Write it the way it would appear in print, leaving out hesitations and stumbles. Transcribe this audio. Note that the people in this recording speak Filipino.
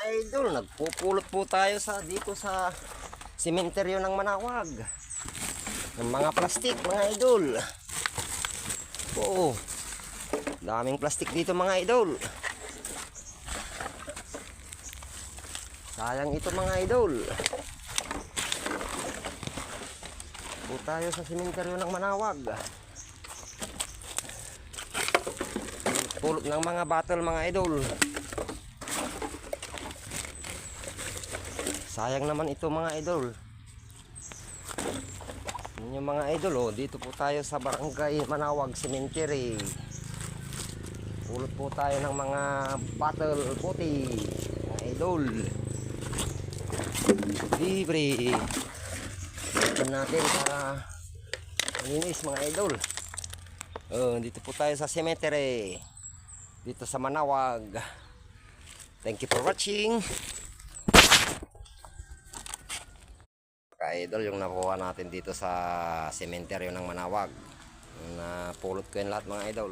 idol, nagpupulot po tayo dito sa sementeryo ng Manawag ng mga plastik mga idol. Oo, daming plastik dito mga idol. Sayang ito mga idol. Po tayo sa sementeryo ng Manawag. Pulot ng mga bottle mga idol. Sayang naman ito mga idol. Yun yung mga idol, oh, dito po tayo sa Barangay Manawag Cemetery. Pulot po tayo ng mga bottle puti mga idol. Libre. Ito natin para malinis mga idol. Oh, dito po tayo sa cemetery. Dito sa Manawag. Thank you for watching. Idol, yung nakuha natin dito sa sementeryo ng Manawag, na pulot ko yun lahat mga idol.